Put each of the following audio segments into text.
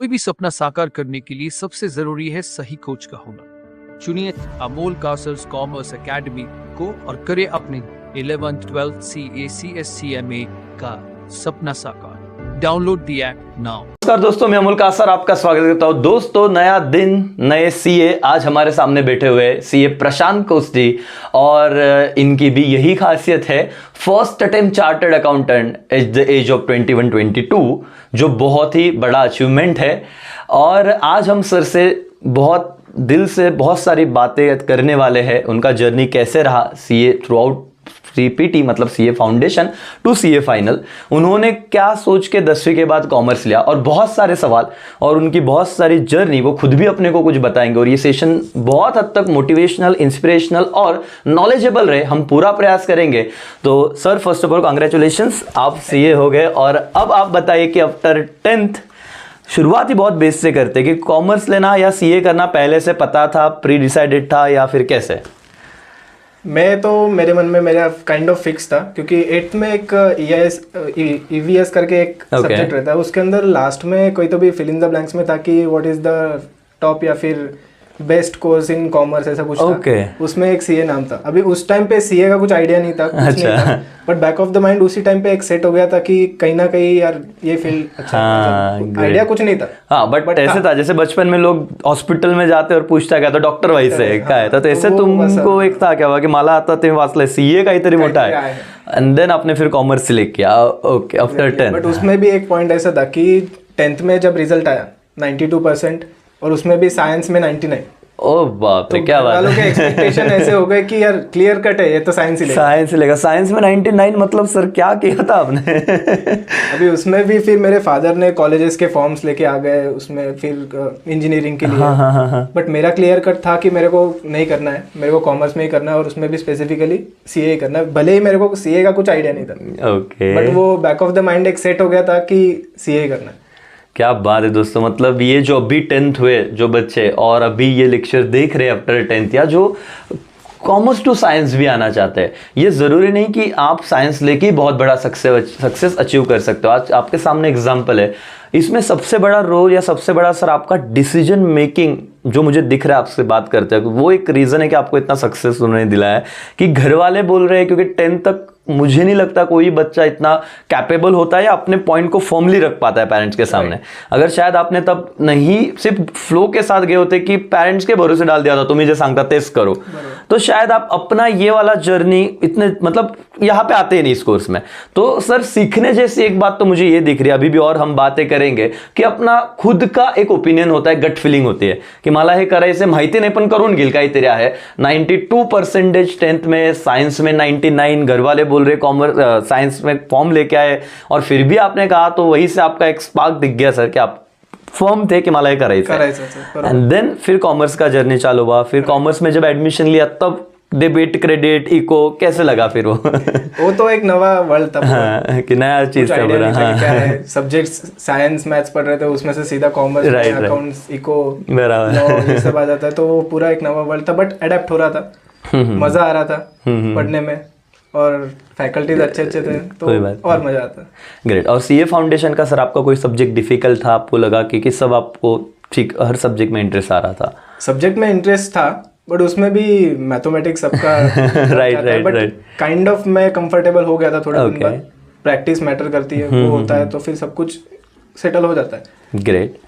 कोई भी सपना साकार करने के लिए सबसे जरूरी है सही कोच का होना। चुनिए अमोल कासर्स कॉमर्स एकेडमी को और करे अपने 11th 12th CA का सपना साकार। Download the app now. नमस्कार दोस्तों, मैं अमोल कासर आपका स्वागत करता हूं। दोस्तों, नया दिन नए सीए। आज हमारे सामने बैठे हुए सीए प्रशांत कोस जी, और इनकी भी यही खासियत है, first attempt chartered accountant at the age of 21-22, जो बहुत ही बड़ा अचीवमेंट है। और आज हम सर से बहुत दिल से बहुत सारी बातें करने वाले हैं। उनका जर्नी कैसे रहा सीए थ्रू आउट सीपीटी, मतलब CA foundation to CA final, उन्होंने क्या सोच के 10वीं के बाद कॉमर्स लिया, और बहुत सारे सवाल और उनकी बहुत सारी जर्नी, वो खुद भी अपने को कुछ बताएंगे। और ये सेशन बहुत हद तक मोटिवेशनल, इंस्पिरेशनल और नॉलेजेबल रहे, हम पूरा प्रयास करेंगे। तो sir, first of all congratulations, आप सीए हो गए। और अब आप बताइए कि आफ्टर 10th, शुरुआत ही बहुत बेस से करते कि कॉमर्स लेना या सीए करना पहले से पता था, प्री डिसाइडेड था, या फिर कैसे? मैं तो मेरे मन में मेरा काइंड ऑफ फिक्स था, क्योंकि 8th में एक EVS करके एक सब्जेक्ट रहता है, उसके अंदर लास्ट में कोई तो भी फिल इन द ब्लैंक्स में था कि व्हाट इज द टॉप या फिर बेस्ट कोर्स इन कॉमर्स, ऐसा कुछ था। उसमें एक सीए नाम था। अभी उस टाइम पे सीए का कुछ आइडिया नहीं था, कुछ नहीं था, but back of the mind उसी टाइम पे एक सेट हो गया था कि कहीं ना कहीं यार ये फील्ड अच्छा है। आइडिया कुछ नहीं था, हाँ, बट ऐसे था जैसे बचपन में लोग हॉस्पिटल में जाते और पूछता क्या, तो डॉक्टर वाइज से काय था, तो ऐसे तुमको एक था क्या हुआ कि मला आता ते वाचलंय सीए काहीतरी मोठा है, एंड देन आपने फिर कॉमर्स सिलेक्ट किया। Okay, after 10। बट उसमें भी एक पॉइंट ऐसा था कि 10th में जब रिजल्ट आया 92% और उसमें भी साइंस में 99। ओ बाप रे, क्या बात है। एक्सपेक्टेशन ऐसे हो गए कि यार क्लियर कट है, ये तो साइंस ही लेगा। साइंस लेगा। साइंस में 99, मतलब सर क्या किया था आपने? अभी उसमें भी फिर मेरे फादर ने कॉलेजेस के फॉर्म्स लेके आ गए, उसमें फिर इंजीनियरिंग के लिए। हाँ। बट मेरा क्लियर कट था कि मेरे को नहीं करना है, मेरे को कॉमर्स में ही करना है, और उसमें भी स्पेसिफिकली सीए करना है। भले ही मेरे को सीए का कुछ आइडिया नहीं था, ओके, बट वो बैक ऑफ द माइंड एक सेट हो गया था कि सीए करना है। क्या बात है दोस्तों। मतलब ये जो अभी 10th हुए जो बच्चे, और अभी ये लेक्चर देख रहे हैं आफ्टर 10th, या जो कॉमर्स टू साइंस भी आना चाहते हैं, ये ज़रूरी नहीं कि आप साइंस लेके ही बहुत बड़ा सक्सेस अचीव कर सकते हो। आज आपके सामने एग्जाम्पल है। इसमें सबसे बड़ा रोल या सबसे बड़ा सर आपका डिसीजन मेकिंग जो मुझे दिख रहा है आपसे बात करते हैं, वो एक रीज़न है कि आपको इतना सक्सेस उन्होंने दिलाया है कि घर वाले बोल रहे हैं। क्योंकि 10th तक मुझे नहीं लगता कोई बच्चा इतना कैपेबल होता है या अपने पॉइंट को फॉर्मली रख पाता है पेरेंट्स के सामने। अगर शायद आपने तब नहीं सिर्फ फ्लो के साथ गए होते कि पेरेंट्स के भरोसे डाल दिया था, तुम्हें जो सांगता तेज करो, तो शायद आप अपना ये वाला जर्नी इतने मतलब यहाँ पे आते ही नहीं इस कोर्स में। तो सर, सीखने जैसी एक बात तो मुझे ये दिख रही है, अभी भी और हम बातें करेंगे, कि अपना खुद का एक ओपिनियन होता है, गट फीलिंग होती है कि मला हे करायचे माहिती नाही पण करून घेईल काहीतरी आहे। 92% 10th में, साइंस में 99, घर वाले बोल रहे कॉमर्स साइंस में फॉर्म लेके आए, और फिर भी आपने कहा, तो वहीं से आपका एक स्पार्क दिख गया सर कि आप फॉर्म थे कि मला हे करायचं। एंड देन फिर कॉमर्स का जर्नी चालू हुआ। फिर कॉमर्स में जब एडमिशन लिया तब डेबिट, क्रेडिट, इको कैसे लगा फिर वो तो एक नवा वर्ल्ड था। हाँ, कि नया चीज था पूरा। हाँ। क्या है, सब्जेक्ट्स साइंस मैथ्स पढ़ रहे थे, उसमें से सीधा कॉमर्स, अकाउंट्स, इको, ये सब आ जाता है, तो वो पूरा एक नवा वर्ल्ड था। बट अडेप्ट हो रहा था, मजा आ रहा था पढ़ने में, और फैकल्टीज अच्छे थे, तो और मजा आता। ग्रेट। और सीए फाउंडेशन का सर आपका कोई सब्जेक्ट डिफिकल्ट था, आपको लगा कि सब आपको ठीक हर सब्जेक्ट में इंटरेस्ट आ रहा था? सब्जेक्ट में इंटरेस्ट था, बट उसमें भी मैथमेटिक्स सबका राइट काइंड ऑफ मैं कंफर्टेबल हो गया था थोड़ा दिन बाद। प्रैक्टिस मैटर करती है, वो होता है, तो फिर सब कुछ सेटल हो जाता है। ग्रेट।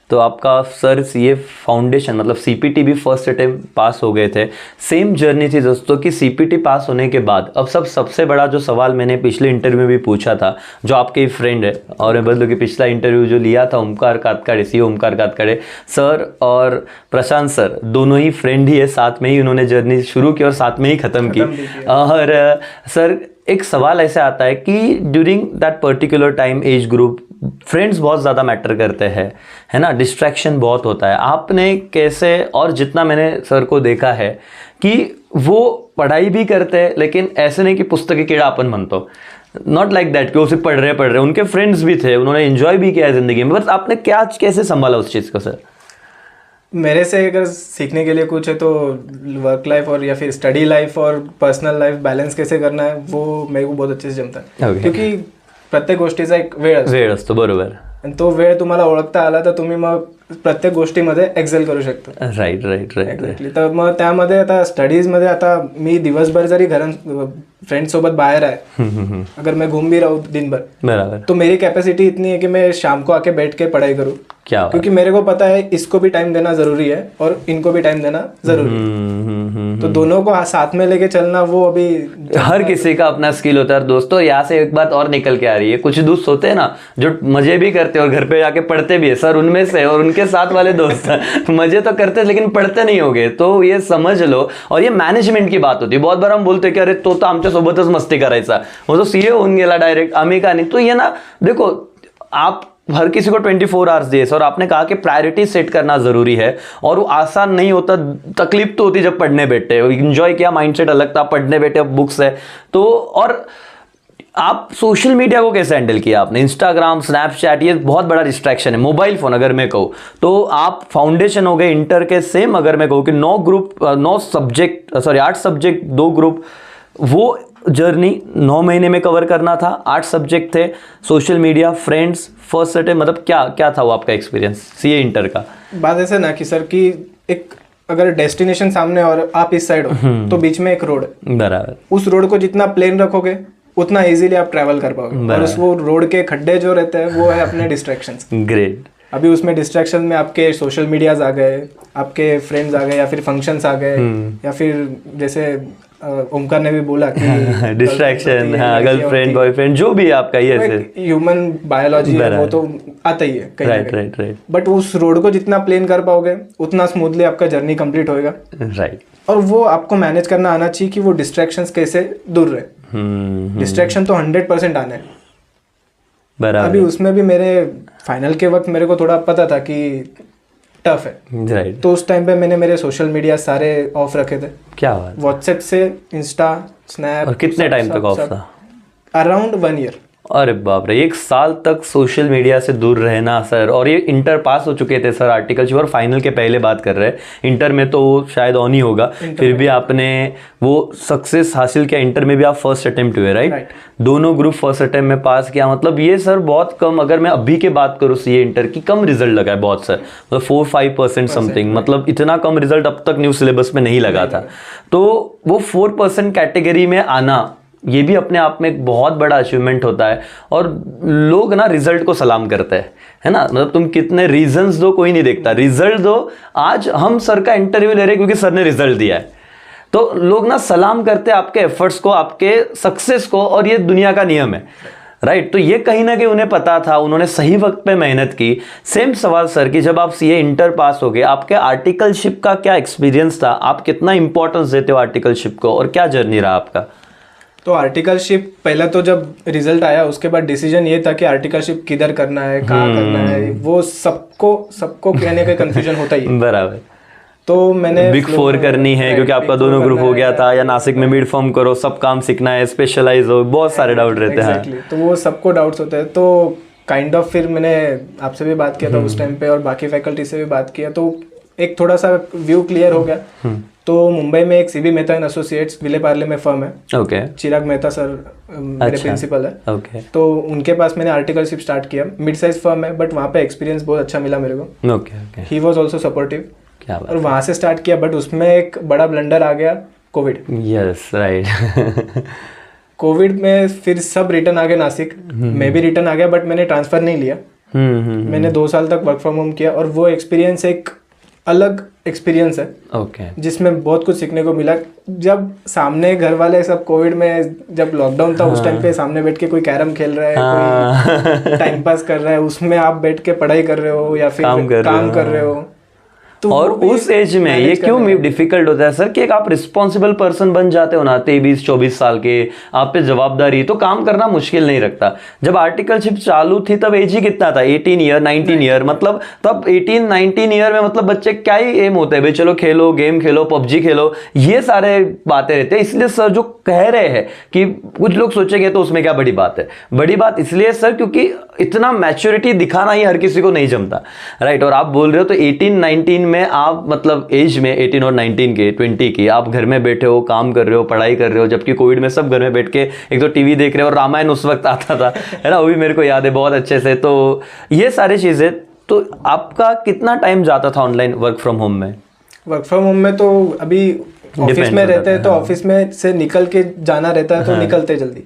तो आपका सर सीए फाउंडेशन मतलब सीपीटी भी फर्स्ट अटेम्प्ट पास हो गए थे। सेम जर्नी थी दोस्तों कि सीपीटी पास होने के बाद अब सबसे बड़ा जो सवाल मैंने पिछले इंटरव्यू में भी पूछा था, जो आपके फ्रेंड है, और मैं बदलू कि पिछला इंटरव्यू जो लिया था ओमकार कातकाड़े, सी ओमकार कातकाड़े सर और प्रशांत सर, दोनों ही फ्रेंड ही है, साथ में ही उन्होंने जर्नी शुरू की और साथ में ही ख़त्म की। और सर, एक सवाल ऐसे आता है कि during that particular time age group friends बहुत ज़्यादा मैटर करते हैं, है ना, डिस्ट्रैक्शन बहुत होता है। आपने कैसे, और जितना मैंने सर को देखा है कि वो पढ़ाई भी करते हैं, लेकिन ऐसे नहीं कि पुस्तक की कीड़ा अपन मनतो, नॉट लाइक दैट कि वो सिर्फ पढ़ रहे, उनके फ्रेंड्स भी थे, उन्होंने एंजॉय भी किया है ज़िंदगी में। बस आपने क्या कैसे संभाला उस चीज़ को सर? मेरे से अगर सीखने के लिए कुछ है तो वर्क लाइफ और या फिर स्टडी लाइफ और पर्सनल लाइफ बैलेंस कैसे करना है, वो मेरे को बहुत अच्छे से जमता है। क्योंकि प्रत्येक गोष्टीचा एक वेळ असतो, बरोबर। आणि तो वेळ तुम्हाला ओळखता आला तर तुम्ही मग प्रत्येक गोष्टीमध्ये एक्सेल करू शकता. Right right right exactly. तर मग त्यामध्ये आता स्टडीजमध्ये आता मी दिवसभर जरी फ्रेंड सोबत बाहर है, अगर मैं घूम भी रहा हूँ दिन भर, बराबर, तो मेरी कैपेसिटी इतनी है कि मैं शाम को आके बैठ के पढ़ाई करूँ. क्या बात. क्योंकि मेरे को पता है इसको भी टाइम देना जरूरी है और इनको भी टाइम देना जरूरी है. तो दोनों को साथ में लेके चलना वो अभी हर किसी का अपना स्किल होता है. दोस्तों यहाँ से एक बात और निकल के आ रही है, कुछ दोस्त होते हैं ना जो मजे भी करते हैं और घर पे जाके पढ़ते भी है. सर उनमें से और उनके साथ वाले दोस्त मजे तो करते हैं लेकिन पढ़ते नहीं होगे. तो ये समझ लो. और ये मैनेजमेंट की बात होती है. बहुत बार हम बोलते हैं कि अरे तो आमच्या सोबतच मस्ती करायचा, वो तो सीए होऊन गेला डायरेक्ट, आम्ही का नहीं. तो ये ना देखो, आप हर किसी को 24 आवर्स दिए और आपने कहा कि प्रायोरिटी सेट करना जरूरी है और वो आसान नहीं होता. तकलीफ तो होती जब पढ़ने बैठे. एंजॉय किया, माइंडसेट अलग था, पढ़ने बैठे, अब बुक्स है तो. और आप सोशल मीडिया को कैसे हैंडल किया आपने? इंस्टाग्राम, स्नैपचैट, ये बहुत बड़ा डिस्ट्रैक्शन है. मोबाइल फोन अगर मैं कहूँ तो आप फाउंडेशन हो गए इंटर के, सेम अगर मैं कहूँ कि 8 सब्जेक्ट 2 ग्रुप, वो जर्नी 9 महीने में कवर करना था. 8 सब्जेक्ट थे, social media, friends, first attempt, मतलब क्या था वो आपका एक्सपीरियंस सीए इंटर का? बात ऐसे ना कि सर कि एक अगर डेस्टिनेशन सामने और आप इस साइड हो तो बीच में एक रोड है. बराबर. उस रोड को जितना प्लेन रखोगे उतना इजीली आप ट्रैवल कर पाओगे. और उस वो रोड के खड्डे जो रहते हैं वो है अपने डिस्ट्रैक्शंस. ग्रेट. अभी उसमें डिस्ट्रैक्शन में आपके सोशल मीडियाज आ गए, आपके फ्रेंड्स आ गए, या फिर फंक्शंस आ गए, या फिर जैसे ओमकार ने भी बोला कि डिस्ट्रैक्शन, हाँ, गर्लफ्रेंड, बॉयफ्रेंड, जो भी आपका ये ह्यूमन बायोलॉजी है वो तो आता ही है कहीं ना कहीं. राइट. बट उस रोड को जितना प्लेन कर पाओगे उतना स्मूथली आपका जर्नी कंप्लीट होएगा. राइट. और वो आपको मैनेज करना आना चाहिए कि वो डिस्ट्रैक्शंस कैसे दूर रहे. डिस्ट्रैक्शन तो 100% आने. बराबर. अभी उसमें भी मेरे फाइनल के वक्त मेरे को थोड़ा पता था कि टफ है. राइट. तो उस टाइम पे मैंने मेरे सोशल मीडिया सारे ऑफ रखे थे. क्या बात. व्हाट्सएप से इंस्टा, स्नैप. और कितने टाइम तक ऑफ था? Around 1 year. अरे बाप रे, 1 साल तक सोशल मीडिया से दूर रहना सर. और ये इंटर पास हो चुके थे सर, आर्टिकलशिप और फाइनल के पहले बात कर रहे हैं. इंटर में तो शायद ऑन ही होगा, फिर भी आपने वो सक्सेस हासिल किया. इंटर में भी आप फर्स्ट अटेम्प्ट हुए, राइट? दोनों ग्रुप फर्स्ट अटेम्प्ट में पास किया. मतलब ये सर बहुत कम, अगर मैं अभी के बात करूँ सीए इंटर की, कम रिजल्ट लगा है बहुत सर. मतलब 4-5% समथिंग. मतलब इतना कम रिजल्ट अब तक न्यू सिलेबस में नहीं लगा था. तो वो 4% कैटेगरी में आना, ये भी अपने आप में एक बहुत बड़ा अचीवमेंट होता है. और लोग ना रिजल्ट को सलाम करते हैं, है ना. मतलब तुम कितने रीजंस दो, कोई नहीं देखता, रिजल्ट दो. आज हम सर का इंटरव्यू ले रहे हैं क्योंकि सर ने रिजल्ट दिया है. तो लोग ना सलाम करते हैं आपके एफर्ट्स को, आपके सक्सेस को. और ये दुनिया का नियम है, राइट. तो ये कहीं ना कहीं उन्हें पता था, उन्होंने सही वक्त पे मेहनत की. सेम सवाल सर कि जब आप सीए इंटर पास हो गए, आपके आर्टिकलशिप का क्या एक्सपीरियंस था? आप कितना इंपॉर्टेंस देते हो आर्टिकलशिप को और क्या जर्नी रहा आपका? तो आर्टिकलशिप पहला तो जब रिजल्ट आया उसके बाद डिसीजन ये था कि आर्टिकलशिप किधर करना है, कहाँ करना है. वो सबको कहने का कंफ्यूजन होता ही. बराबर. तो मैंने बिग 4 करनी है क्योंकि आपका दोनों ग्रुप हो गया था, या नासिक में मिड फॉर्म करो, सब काम सीखना है, स्पेशलाइज हो, बहुत सारे डाउट रहते हैं. तो वो सबको डाउट्स होते हैं. तो काइंड ऑफ फिर मैंने आपसे भी बात किया था उस टाइम पे और बाकी फैकल्टी से भी बात किया, तो एक थोड़ा सा व्यू क्लियर हो गया. तो मुंबई में एक CB Mehta and associates Vile Parle में फर्म है. ओके. चिराग मेहता सर मेरे प्रिंसिपल है. ओके. तो उनके पास मैंने आर्टिकलशिप स्टार्ट किया. मिड साइज फर्म है बट वहाँ पे एक्सपीरियंस बहुत अच्छा मिला मेरे को. Okay. He was also supportive. क्या बात. और वहाँ से स्टार्ट किया, बट उसमें एक बड़ा ब्लंडर आ गया, कोविड. Yes, right. कोविड में फिर सब रिटर्न आ गए नासिक. मैं भी रिटर्न आ गया बट मैंने ट्रांसफर नहीं लिया. मैंने 2 साल तक वर्क फ्रॉम होम किया और वो एक्सपीरियंस एक अलग एक्सपीरियंस है. ओके. जिसमें बहुत कुछ सीखने को मिला. जब सामने घर वाले सब कोविड में, जब लॉकडाउन था उस टाइम पे सामने बैठ के कोई कैरम खेल रहा है, कोई टाइम पास कर रहा है, उसमें आप बैठ के पढ़ाई कर रहे हो या फिर काम कर रहे हो. तो और उस एज में ये क्यों डिफिकल्ट होता है सर कि एक आप रिस्पॉन्सिबल पर्सन बन जाते हो ना, 23-24 साल के, आप पे जवाबदारी, तो काम करना मुश्किल नहीं रखता. जब आर्टिकलशिप चालू थी तब एज ही कितना था? 18 ईयर, 19 ईयर. मतलब तब 18-19 ईयर में मतलब बच्चे क्या ही एम होते हैं, भाई चलो खेलो, गेम खेलो, पबजी खेलो, ये सारे बातें रहते हैं. इसलिए सर जो कह रहे हैं कि कुछ लोग सोचेंगे तो उसमें क्या बड़ी बात है, बड़ी बात इसलिए सर क्योंकि इतना मैच्योरिटी दिखाना ही हर किसी को नहीं जमता, राइट. और आप बोल रहे हो तो 18-19 में आप मतलब एज में 18 और 19 के 20 की आप घर में बैठे हो, काम कर रहे हो, पढ़ाई कर रहे हो, जबकि कोविड में सब घर में बैठ के एक तो टीवी देख रहे हो और रामायण उस वक्त आता था, है ना, वो भी मेरे को याद है बहुत अच्छे से। तो ये सारी चीज़ें, तो आपका कितना टाइम जाता था ऑनलाइन वर्क फ्रॉम होम में? वर्क फ्रॉम होम में तो अभी ऑफिस में रहते हैं तो ऑफिस में से निकल के जाना रहता है तो निकलते जल्दी।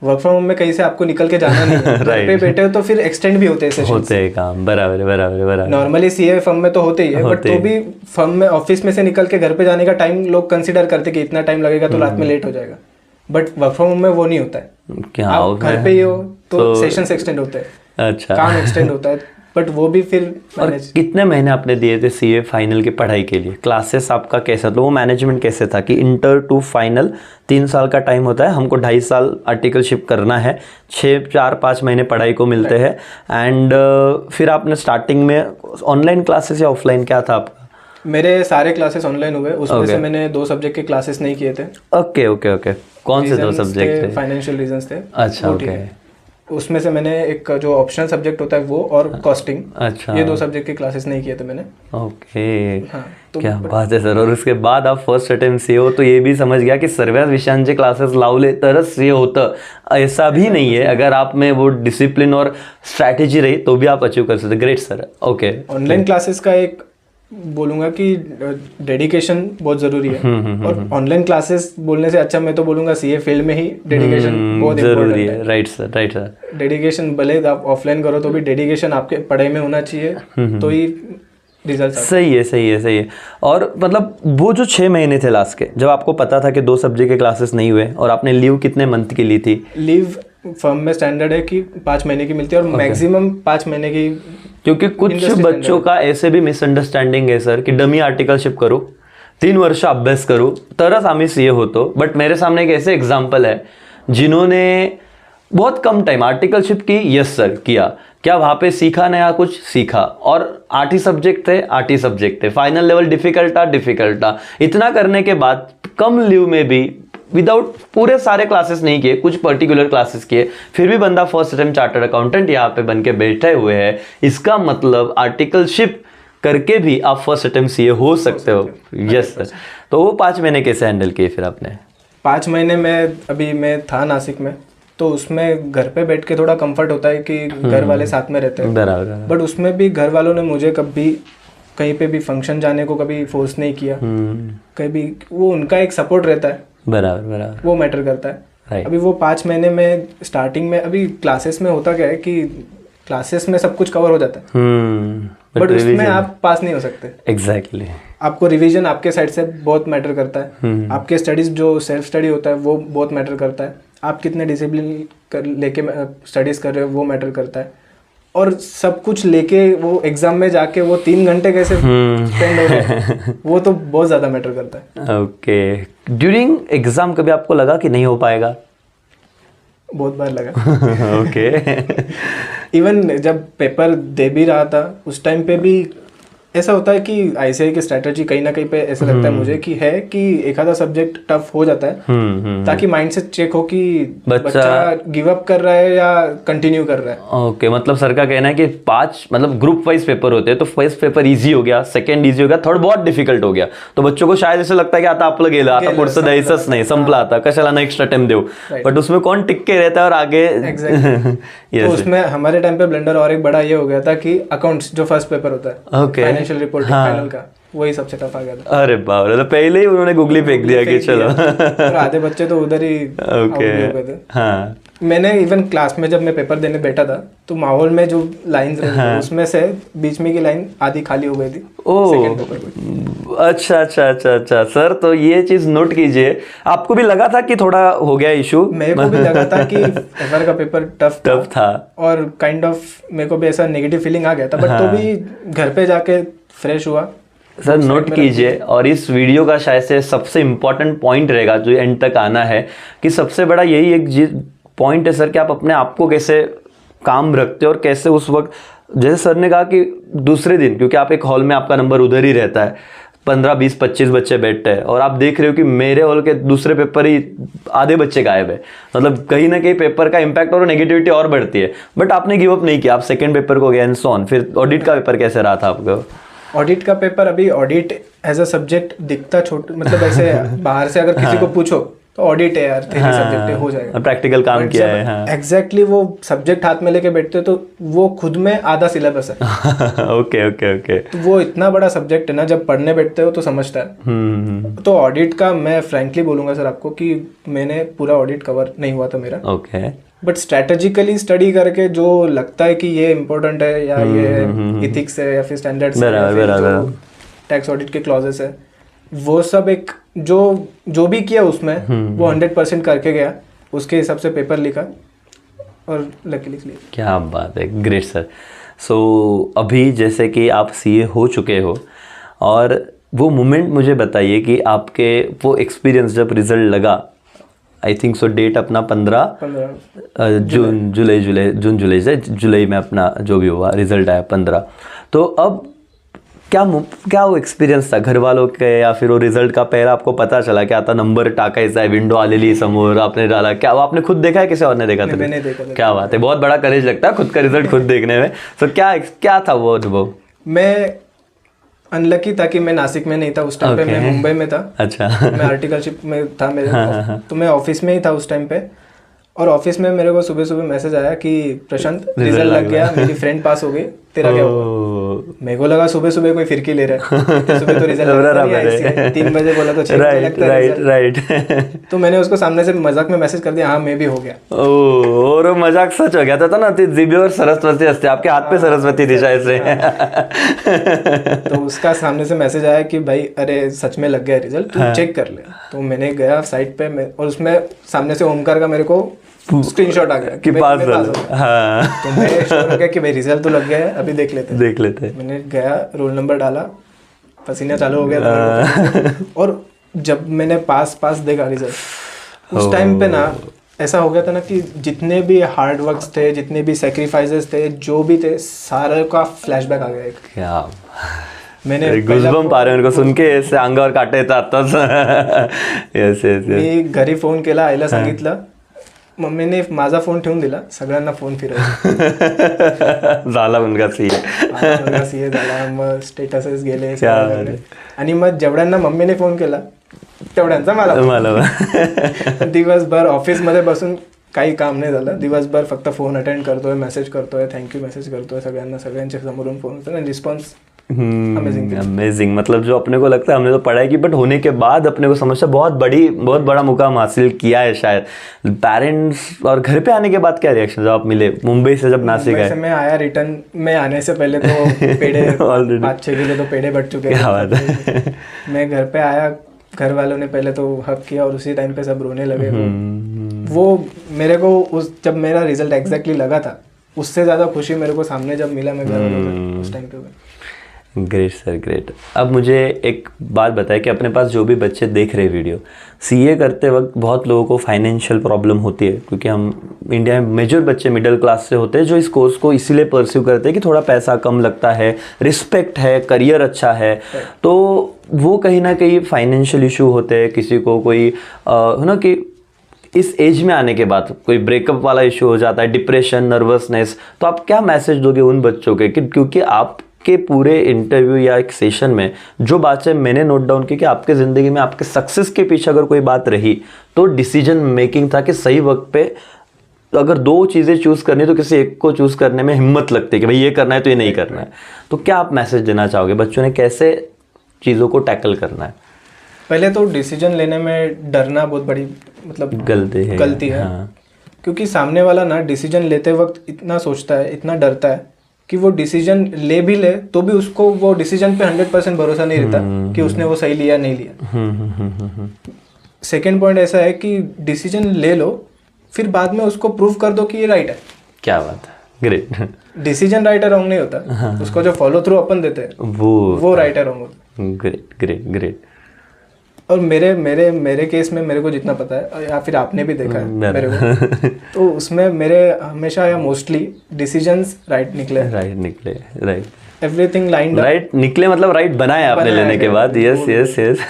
वर्क फ्रॉम होम में कहीं से आपको निकल के जाना नहीं है, घर पे बैठे हो तो फिर एक्सटेंड भी होते हैं सेशंस, होते हैं काम, बराबर। नॉर्मली सीए फर्म में तो होते ही है, बट तो भी फर्म में ऑफिस में से निकल के घर पे जाने का टाइम लोग कंसिडर करते कि इतना टाइम लगेगा तो रात में लेट हो जाएगा, बट वर्क फ्रॉम होम में वो नहीं होता है। क्या आप घर पे ही हो तो सेशंस एक्सटेंड होते हैं, अच्छा, काम एक्सटेंड होता है, बट वो भी फिर और कितने महीने आपने दिए थे सीए फाइनल की पढ़ाई के लिए? क्लासेस आपका कैसा था, वो मैनेजमेंट कैसे था कि इंटर टू फाइनल 3 साल का टाइम होता है, हमको 2.5 साल आर्टिकलशिप करना है, 4-5 महीने पढ़ाई को मिलते हैं, एंड फिर आपने स्टार्टिंग में ऑनलाइन क्लासेस या ऑफलाइन क्या था आपका? मेरे सारे क्लासेस ऑनलाइन हुए, उसमें से मैंने 2 सब्जेक्ट के क्लासेस नहीं किए थे। ओके। कौन से 2 सब्जेक्ट थे? फाइनेंशियल रीजंस थे। अच्छा, ओके। उसमें से मैंने एक जो ऑप्शनल सब्जेक्ट होता है वो और कॉस्टिंग, अच्छा, ये 2 सब्जेक्ट के क्लासेस नहीं किए थे मैंने। ओके, हाँ, तो क्या बात है सर। और उसके बाद आप फर्स्ट अटेम्प्ट सीए हो, तो ये भी समझ गया की सर्व विषयांचे क्लासेस लावले तरच सीए होतं, ऐसा भी नहीं है। अगर आप में वो डिसिप्लिन और स्ट्रैटेजी रही तो भी आप अचीव कर सकते। Great sir. Okay, online classes का एक बोलूंगा कि डेडिकेशन बहुत जरूरी है, और ऑनलाइन क्लासेस बोलने से अच्छा मैं तो बोलूंगा सीए फील्ड में ही डेडिकेशन बहुत जरूरी है। Right sir. डेडिकेशन भले आप ऑफलाइन करो तो भी डेडिकेशन आपके पढ़ाई में होना चाहिए, तो ही रिजल्ट। सही है। और मतलब वो जो 6 महीने थे लास्ट के, जब आपको पता था कि 2 सब्जेक्ट के क्लासेस नहीं हुए, और आपने लीव कितने मंथ की ली थी? लीव फर्म में स्टैंडर्ड है कि 5 महीने की मिलती है, और मैक्सिमम 5 महीने की, क्योंकि कुछ बच्चों का ऐसे भी मिसअंडरस्टँडिंग आहे सर की डमी आर्टिकलशिप करू, 3 वर्ष अभ्यास करू तरच आम्ही सीए होतो। बट मेरे सामने एक ऐसे एग्जाम्पल है जिन्होंने बहुत कम टाइम आर्टिकलशिप की, यस सर, किया, क्या वहाँ पे सीखा नया कुछ सीखा, और 8 ही सब्जेक्ट थे, फाइनल लेवल डिफिकल्ट था। इतना करने के बाद कम लीव में भी विदाउट पूरे सारे क्लासेस नहीं किए, कुछ पर्टिकुलर क्लासेस किए, फिर भी बंदा फर्स्ट अटेम्प्ट चार्टर्ड अकाउंटेंट यहाँ पे बन के बैठे हुए हैं। इसका मतलब आर्टिकलशिप करके भी आप फर्स्ट अटेम्प्ट सीए हो सकते हो। Yes sir. तो वो 5 महीने कैसे हैंडल किए फिर आपने? 5 महीने में अभी मैं था नासिक में, तो उसमें घर पे बैठ के थोड़ा कंफर्ट होता है कि घर वाले साथ में रहते हैं, बराबर। बट उसमें भी घर वालों ने मुझे कभी कहीं पे भी फंक्शन जाने को कभी फोर्स नहीं किया, कहीं भी, वो उनका एक सपोर्ट रहता है, बराबर, वो मैटर करता है। अभी वो 5 महीने में स्टार्टिंग में, अभी क्लासेस में होता क्या है कि क्लासेस में सब कुछ कवर हो जाता है, बट उसमें आप पास नहीं हो सकते। एग्जैक्टली। आपको रिवीजन आपके साइड से बहुत मैटर करता है, आपके स्टडीज जो सेल्फ स्टडी होता है वो बहुत मैटर करता है, आप कितने डिसिप्लिन लेके स्टडीज कर रहे हो वो मैटर करता है, और सब कुछ लेके वो एग्जाम में जाके वो 3 घंटे कैसे स्पेंड हो रहे हैं वो तो बहुत ज्यादा मैटर करता है। ओके, ड्यूरिंग एग्जाम कभी आपको लगा कि नहीं हो पाएगा? बहुत बार लगा। ओके। इवन जब पेपर दे भी रहा था उस टाइम पे भी ऐसा होता है कि आईसीआई की स्ट्रेटजी कहीं ना कहीं पे ऐसा लगता है मुझे कि एक आधा सब्जेक्ट टफ हो जाता है, ताकि माइंड से चेक हो कि बच्चा गिव अप कर रहा है या कंटिन्यू कर रहा है। ओके, मतलब सर का कहना है कि 5 मतलब ग्रुप वाइज पेपर होते हैं, तो फर्स्ट पेपर इजी हो गया, सेकंड इजी हो गया, थर्ड बहुत डिफिकल्ट हो गया, तो बच्चों को शायद ऐसा लगता है कि आता आपलं गेलं, आता पुढचं द्यायचंच नाही, संपला आता, कशाला नेक्स्ट अटेम्प्ट देऊ, बट उसमें कौन टिक के रहता है और आगे। तो उसमें हमारे टाइम पे ब्लेंडर और एक बड़ा ये हो गया था कि अकाउंट्स जो फर्स्ट पेपर होता है, फाइनेंशियल रिपोर्टिंग फाइनल का, वही सबसे टफ आ गया था। अरे बाप रे, तो पहले ही उन्होंने गुगली फेंक दिया कि चलो। और आधे बच्चे तो उधर ही आउट हो गए थे। हाँ, मैंने इवन क्लास में जब मैं पेपर देने बैठा था तो माहौल में जो लाइंस रही उसमें से बीच में की लाइन आधी खाली हो गई थी। ओह, अच्छा सर, तो ये चीज नोट कीजिए। आपको भी लगा था कि थोड़ा हो गया इशू? मेरे को भी लगा था कि एफआर का पेपर टफ था और काइंड ऑफ मेरे को भी ऐसा नेगेटिव फीलिंग आ गया था, बट तो भी घर पे जाके फ्रेश हुआ। सर नोट कीजिए, और इस वीडियो का शायद से सबसे इम्पोर्टेंट पॉइंट रहेगा जो एंड तक आना है, कि सबसे बड़ा यही एक पॉइंट है सर कि आप अपने आप को कैसे काम रखते हो और कैसे उस वक्त, जैसे सर ने कहा कि दूसरे दिन, क्योंकि आप एक हॉल में आपका नंबर उधर ही रहता है, 15, 20, 25 बच्चे बैठते हैं, और आप देख रहे हो कि मेरे हॉल के दूसरे पेपर ही आधे बच्चे गायब है, मतलब कहीं ना कहीं पेपर का इम्पैक्ट और नेगेटिविटी और बढ़ती है, बट आपने गिव अप नहीं किया, आप सेकंड पेपर को गए एंड सो ऑन। फिर ऑडिट का पेपर कैसे रहा था आपको? ऑडिट का पेपर, अभी ऑडिट एज अ सब्जेक्ट दिखता छोटा, मतलब ऐसे बाहर से अगर किसी को पूछो तो ऑडिट है यार, थ्योरी सब्जेक्ट है, हो जाएगा, प्रैक्टिकल काम किया है। हाँ। एग्जैक्टली वो सब्जेक्ट हाथ में लेके बैठते हो तो वो खुद में आधा सिलेबस है। Okay okay okay. तो वो इतना बड़ा सब्जेक्ट है ना, जब पढ़ने बैठते हो तो समझता है। तो ऑडिट का मैं फ्रैंकली बोलूंगा सर आपको कि मैंने पूरा ऑडिट कवर नहीं हुआ था मेरा। ओके। बट स्ट्रेटेजिकली स्टडी करके जो लगता है कि ये इम्पोर्टेंट है या ये इथिक्स है या फिर स्टैंडर्ड्स है या फिर जो टैक्स ऑडिट के क्लॉजेस है, वो सब एक जो भी किया उसमें वो 100% करके गया, उसके हिसाब से पेपर लिखा और लकीली क्लियर। क्या बात है, ग्रेट सर। सो अभी जैसे कि आप सीए हो चुके हो, और वो मोमेंट मुझे बताइए कि आपके वो एक्सपीरियंस जब रिजल्ट लगा, आई थिंक सो डेट अपना 15 जुलाई में अपना जो भी हुआ रिजल्ट आया 15, तो अब क्या वो एक्सपिरियंस था घर वालों के, या फिर वो रिजल्ट का पहला आपको पता चला कि आता नंबर टाकायचा आहे, विंडो आलेली समोर, आपने डाला, क्या वो आपने खुद देखा है, किसी और ने देखा था? मैंने देखा। क्या बात है, बहुत बड़ा करेज लगता है खुद का रिजल्ट खुद देखने में। तो क्या था वो अनुभव? मैं अनलकी था कि मैं नासिक में नहीं था उस टाइम पे, मैं मुंबई में था। अच्छा। मैं आर्टिकलशिप में था मेरे, तो मैं ऑफिस में ही था उस टाइम पे, और ऑफिस में मेरे को सुबह सुबह मैसेज आया कि प्रशांत रिजल्ट लग गया, मेरी फ्रेंड पास हो गई, तेरा क्या हुआ? मेरे को लगा सुबह सुबह कोई फिरकी ले रहा है, सुबह तो रिजल्ट 3 बजे बोला तो 6 बजे लगता है राइट। तो मैंने उसको सामने से मजाक में मैसेज कर दिया, हाँ मैं भी हो गया। और वो मजाक सच हो गया था ना, जीबीवर सरस्वती हंसते, आपके हाथ पे सरस्वती थी शायद से। तो उसका सामने से मैसेज आया कि भाई अरे सच में लग गया रिजल्ट, तू चेक कर ले। तो मैंने गया साइट पे, और उसमें सामने से ओमकार का मेरे को स्क्रीनशॉट आ गया कि पास हो गया। हाँ। तो मैं श्योर हो गया कि भाई रिजल्ट तो लग गया है, अभी देख लेते। मैंने गया, रोल नंबर डाला, पसीना चालू हो गया था। और जब मैंने पास देखा रिजल्ट, उस टाइम पे ना ऐसा हो गया था ना कि जितने भी हार्ड वर्क्स थे, जितने भी सेक्रीफाइसेस थे, जो भी थे, सारे का फ्लैशबैक आ गया एक। क्या मैंने गुजबम्प आ रहे उनको सुन के, ऐसे अंगावर काटे येतात। Yes yes. मी घरी फोन केला, आईला सांगितलं, मम्मीने माझा फोन ठेवून दिला, सगळ्यांना फोन फिरवला। झाला मुलगा सीए झाला, मग स्टेटसेस गेले आणि मग जेवढ्यांना मम्मीने फोन केला तेवढ्यांचा मला दिवसभर ऑफिसमध्ये बसून काही काम नाही झालं, दिवसभर फक्त फोन अटेंड करतोय, मेसेज करतोय, थँक्यू मेसेज करतोय सगळ्यांना, सगळ्यांच्या समोरून फोन होता आणि रिस्पॉन्स अमेजिंग। मतलब जो अपने को लगता है हमने तो पढ़ाई की, बट होने के बाद अपने को समझता बहुत बड़ा मुकाम हासिल किया है शायद। पेरेंट्स और घर पे आने के बाद क्या रिएक्शन जब आप मिले मुंबई से, जब नासिक आए? मैं आया, रिटर्न में आने से पहले तो पेड़े 5-6 किलो तो पेड़े बढ़ चुके थे। मैं घर पे आया, घर वालों ने पहले तो हक किया और उसी टाइम पे सब रोने लगे। वो मेरे को जब मेरा रिजल्ट एग्जैक्टली लगा था, उससे ज़्यादा खुशी मेरे को सामने जब मिला मैं घर वालों से उस टाइम पे। Great sir, great. अब मुझे एक बात बताए कि अपने पास जो भी बच्चे देख रहे वीडियो, सीए करते वक्त बहुत लोगों को फाइनेंशियल प्रॉब्लम होती है, क्योंकि हम इंडिया में मेजर बच्चे मिडिल क्लास से होते हैं, जो इस कोर्स को इसीलिए परस्यू करते हैं कि थोड़ा पैसा कम लगता है, रिस्पेक्ट है, करियर अच्छा है। तो वो कहीं ना कहीं फाइनेंशियल इशू होते हैं, किसी को कोई है ना कि इस एज में आने के बाद कोई ब्रेकअप वाला इशू हो जाता है, डिप्रेशन, नर्वसनेस। तो आप क्या मैसेज दोगे उन बच्चों के, क्योंकि आप के पूरे इंटरव्यू या एक सेशन में जो बातें मैंने नोट डाउन की कि आपके ज़िंदगी में आपके सक्सेस के पीछे अगर कोई बात रही तो डिसीजन मेकिंग था, कि सही वक्त पे अगर 2 चीज़ें चूज़ करनी तो किसी एक को चूज़ करने में हिम्मत लगती है कि भाई ये करना है तो ये नहीं करना है। तो क्या आप मैसेज देना चाहोगे बच्चों ने कैसे चीज़ों को टैकल करना है? पहले तो डिसीजन लेने में डरना बहुत बड़ी मतलब गलती है। हाँ। क्योंकि सामने वाला ना डिसीजन लेते वक्त इतना सोचता है, इतना डरता है कि वो डिसीजन ले भी ले तो भी उसको वो डिसीजन पे 100% भरोसा नहीं रहता कि उसने वो सही लिया नहीं लिया। सेकंड पॉइंट ऐसा है कि डिसीजन ले लो, फिर बाद में उसको प्रूव कर दो कि ये राइट है। क्या बात है, ग्रेट। डिसीजन राइट है रॉन्ग नहीं होता, उसको जो फॉलो थ्रू अपन देते हैं वो राइट है रॉन्ग होता। Great great great. और मेरे केस में मेरे को जितना पता है, या फिर आपने भी देखा है मेरे को, तो उसमें मेरे हमेशा या मोस्टली डिसीजंस राइट निकले। Right. Everything lined up. Right निकले मतलब राइट बनाया आपने लेने के बाद। यस यस यस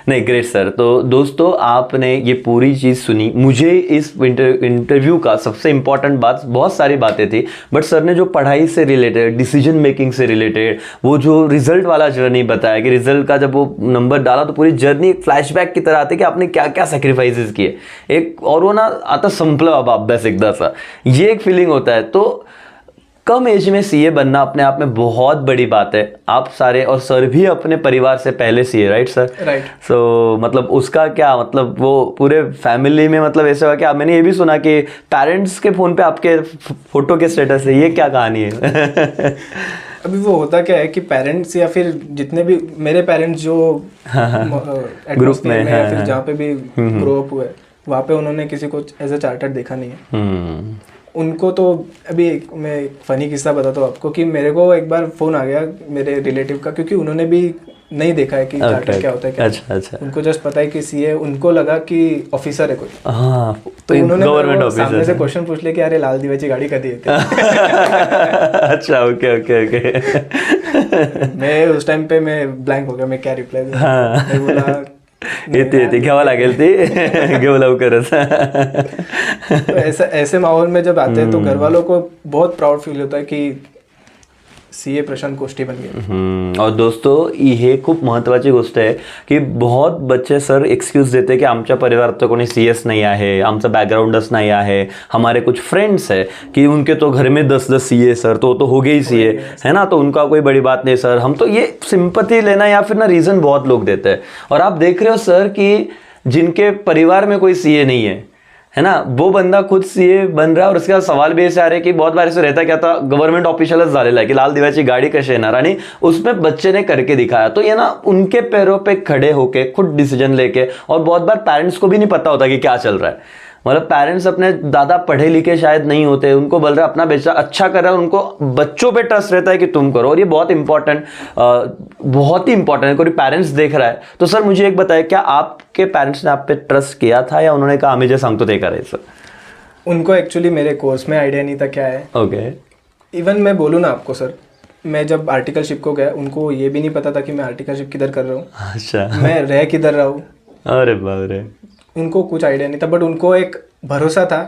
नहीं ग्रेट सर। तो दोस्तों आपने ये पूरी चीज़ सुनी। मुझे इस इंटरव्यू का सबसे इंपॉर्टेंट बात, बहुत सारी बातें थी बट सर ने जो पढ़ाई से रिलेटेड, डिसीजन मेकिंग से रिलेटेड, वो जो रिजल्ट वाला जर्नी बताया कि रिजल्ट का जब वो नंबर डाला तो पूरी जर्नी एक फ्लैशबॅक की तरह आती कि आपने क्या क्या सैक्रिफाइसेस किए एक, और वो ना आता संपला बाबा अभ्यास एकदा सा, ये एक फीलिंग होता है। तो कम एज में सीए बनना अपने आप में बहुत बड़ी बात है। आप सारे और सर भी अपने परिवार से पहले सीए, राइट सर? राइट। सो मतलब उसका क्या मतलब वो पूरे फैमिली में मतलब ऐसा हुआ कि मैंने ये भी सुना कि पेरेंट्स के फोन पे आपके फोटो के स्टेटस है, ये क्या कहानी है? अभी वो होता क्या है कि पेरेंट्स या फिर जितने भी मेरे पेरेंट्स जो ग्रुप में या फिर जहाँ पे भी ग्रो अप हुए, वहाँ पे उन्होंने किसी को एज ए चार्टर्ड देखा नहीं है। उनको तो अभी मैं एक फनी किस्सा बताता हूँ आपको कि मेरे को एक बार फोन आ गया मेरे रिलेटिव का, क्योंकि उन्होंने भी नहीं देखा है कि चार्टर्ड क्या होता है क्या। अच्छा। उनको जस्ट पता है कि सीए, उनको लगा कि ऑफिसर है कोई। तो उन्होंने सामने से क्वेश्चन पूछ लिया कि अरे लाल दिवाची गाड़ी कदी है। अच्छा ओके मैं उस टाइम पे मैं ब्लैंक हो गया, मैं क्या रिप्लाई दूं। मैं बोला येते घ्यावं लागेल ते घेऊ लवकरच। तो ऐसे माहौल में जब आते हैं तो घर वालों को बहुत प्राउड फील होता है कि सीए प्रशांत कोष्टी बन गए। और दोस्तों हे खूप महत्त्वाची गोष्ट आहे की बहुत बच्चे सर एक्सक्यूज देते की आमच्या परिवारात तो कोणी सीएस नहीं आहे, आमचा बैकग्राउंडच नहीं आहे, हमारे कुछ फ्रेंड्स है कि उनके तो घर में 10 सीए सर, तो हो गई सीए है ना, तो उनका कोई बड़ी बात नहीं सर। हम तो ये सिंपैथी लेना या फिर ना रीजन बहुत लोग देते हैं। और आप देख रहे हो सर कि जिनके परिवार में कोई सीए नहीं है ना, वो बंदा खुद सीए बन रहा है। और उसके बाद सवाल भी ऐसे आ रहे हैं कि बहुत बार ऐसे रहता क्या था, गवर्नमेंट ऑफिशियलच झालेला है की लाल दिव्याची गाड़ी कशी येणार, आणि उसमें बच्चे ने करके दिखाया। तो ये ना उनके पैरों पे खड़े होके खुद डिसीजन लेके, और बहुत बार पेरेंट्स को भी नहीं पता होता कि क्या चल रहा है। मतलब पेरेंट्स अपने दादा पढ़े लिखे शायद नहीं होते, उनको बोल रहे अपना बेटा अच्छा कर रहा है, उनको बच्चों पे ट्रस्ट रहता है कि तुम करो। और ये बहुत इंपॉर्टेंट, बहुत ही इंपॉर्टेंट है। कोई पेरेंट्स देख रहा है तो सर मुझे एक बताए, क्या आपके पेरेंट्स ने आप पे ट्रस्ट किया था या उन्होंने कहा हमें जो सांगतो ते करायचं? उनको एक्चुअली मेरे कोर्स में आइडिया नहीं था क्या है। ओके। इवन मैं बोलूँ ना आपको सर, मैं जब आर्टिकलशिप को गया उनको ये भी नहीं पता था कि मैं आर्टिकलशिप किधर कर रहा हूँ, अच्छा मैं रह किधर रहा हूँ। अरे बाप रे। उनको कुछ आइडिया नहीं था, बट उनको एक भरोसा था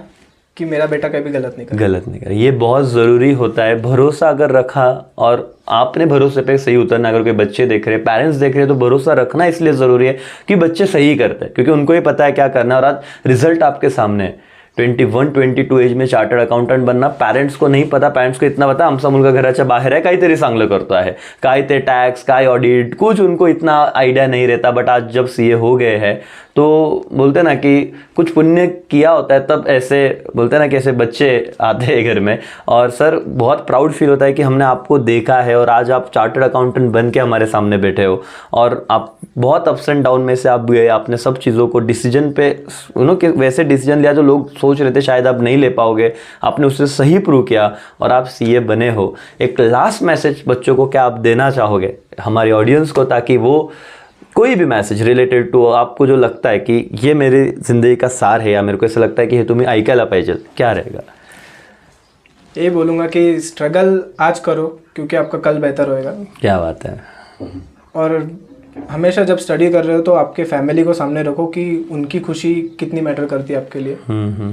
कि मेरा बेटा कभी गलत नहीं करे। ये बहुत ज़रूरी होता है, भरोसा अगर रखा, और आपने भरोसे पे सही उतरना। अगर कोई बच्चे देख रहे हैं, पेरेंट्स देख रहे हैं, तो भरोसा रखना इसलिए ज़रूरी है कि बच्चे सही करते हैं, क्योंकि उनको ये पता है क्या करना है। और आज रिजल्ट आपके सामने है। 21-22 एज में चार्टर्ड अकाउंटंट बनना, पेरेंट्स को नहीं पता। पेरेंट्स को इतना पता आमचा मुलगा घराच्या बाहेर आहे, काहीतरी चांगलं करतो आहे, काय ते टॅक्स, काय ऑडिट, कुछ उनको इतना आइडिया नहीं रहता। बट आज जब सीए हो गए हैं तो बोलते ना कि कुछ पुण्य किया होता है, तब ऐसे बोलते ना कि ऐसे बच्चे आते हैं घर में। और सर बहुत प्राउड फील होता है कि हमने आपको देखा है और आज आप चार्टर्ड अकाउंटेंट बन के हमारे सामने बैठे हो। और आप बहुत अप्स एंड डाउन में से आप गए, आपने सब चीज़ों को डिसीजन पे कि वैसे डिसीजन लिया जो लोग सोच रहे थे शायद आप नहीं ले पाओगे, आपने उससे सही प्रूव किया और आप सीए बने हो। एक लास्ट मैसेज बच्चों को क्या आप देना चाहोगे हमारी ऑडियंस को, ताकि वो कोई भी मैसेज रिलेटेड टू आपको जो लगता है कि ये मेरी जिंदगी का सार है, या मेरे को ऐसा लगता है कि हे तुम्ही ऐकायला पाहिजे, क्या रहेगा? ये बोलूँगा कि स्ट्रगल आज करो क्योंकि आपका कल बेहतर होएगा। क्या बात है। और हमेशा जब स्टडी कर रहे हो तो आपके फैमिली को सामने रखो कि उनकी खुशी कितनी मैटर करती है आपके लिए।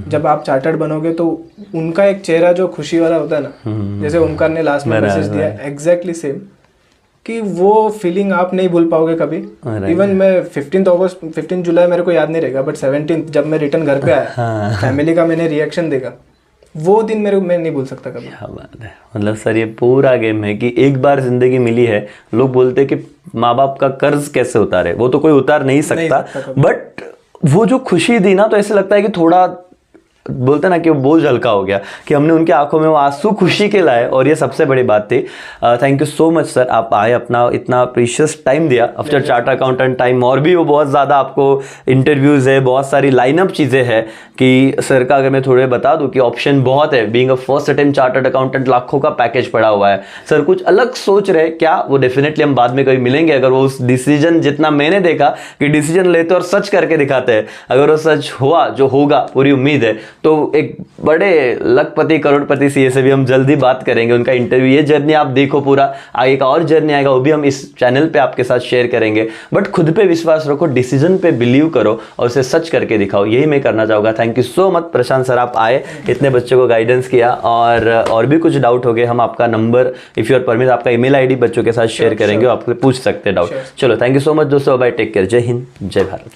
जब आप चार्टर्ड बनोगे तो उनका एक चेहरा जो खुशी वाला होता है ना, जैसे ओमकार ने लास्ट में मैसेज दिया, एग्जैक्टली सेम, कि वो फीलिंग आप नहीं भूल पाओगे कभी। इवन मैं 15 जुलाई मेरे को याद नहीं रहेगा, बट 17 जब मैं रिटर्न घर पे आया, फैमिली का मैंने रिएक्शन देखा, वो दिन मैं नहीं भूल सकता कभी। क्या बात है। मतलब सर ये पूरा गेम है कि एक बार जिंदगी मिली है। लोग बोलते हैं कि माँ बाप का कर्ज कैसे उतारे, वो तो कोई उतार नहीं सकता, बट वो जो खुशी दी ना, तो ऐसे लगता है कि थोड़ा बोलते ना कि वो बोझ हल्का हो गया, कि हमने उनके आंखों में वो आंसू खुशी के लाए, और ये सबसे बड़ी बात थी। Thank you so much sir, आप आए, अपना इतना प्रीशियस टाइम दिया आफ्टर चार्टर्ड अकाउंटेंट टाइम। और भी वो बहुत ज़्यादा आपको इंटरव्यूज़ है, बहुत सारी लाइनअप चीज़ें हैं कि सर का अगर मैं थोड़े बता दूं कि ऑप्शन बहुत है। Being a first attempt chartered accountant लाखों का पैकेज पड़ा हुआ है। सर कुछ अलग सोच रहे क्या, वो डेफिनेटली हम बाद में कभी मिलेंगे। अगर वो उस डिसीजन, जितना मैंने देखा कि डिसीजन लेते और सच करके दिखाते हैं, अगर वो सच हुआ, जो होगा पूरी उम्मीद है, तो एक बड़े लखपति करोड़पति सीए से भी हम जल्दी बात करेंगे, उनका इंटरव्यू, ये जर्नी आप देखो पूरा, आगे का और जर्नी आएगा वो भी हम इस चैनल पे आपके साथ शेयर करेंगे। बट खुद पे विश्वास रखो, डिसीजन पे बिलीव करो और उसे सच करके दिखाओ, यही मैं करना चाहूँगा। Thank you so much Prashant sir, आप आए, इतने बच्चों को गाइडेंस किया, और भी कुछ डाउट हो गए हम आपका नंबर, इफ़ यूर परमिट, आपका ईमेल आईडी बच्चों के साथ शेयर करेंगे, आपसे पूछ सकते हैं डाउट। चलो थैंक यू सो मच दोस्तों, बाय, टेक केयर, जय हिंद, जय भारत।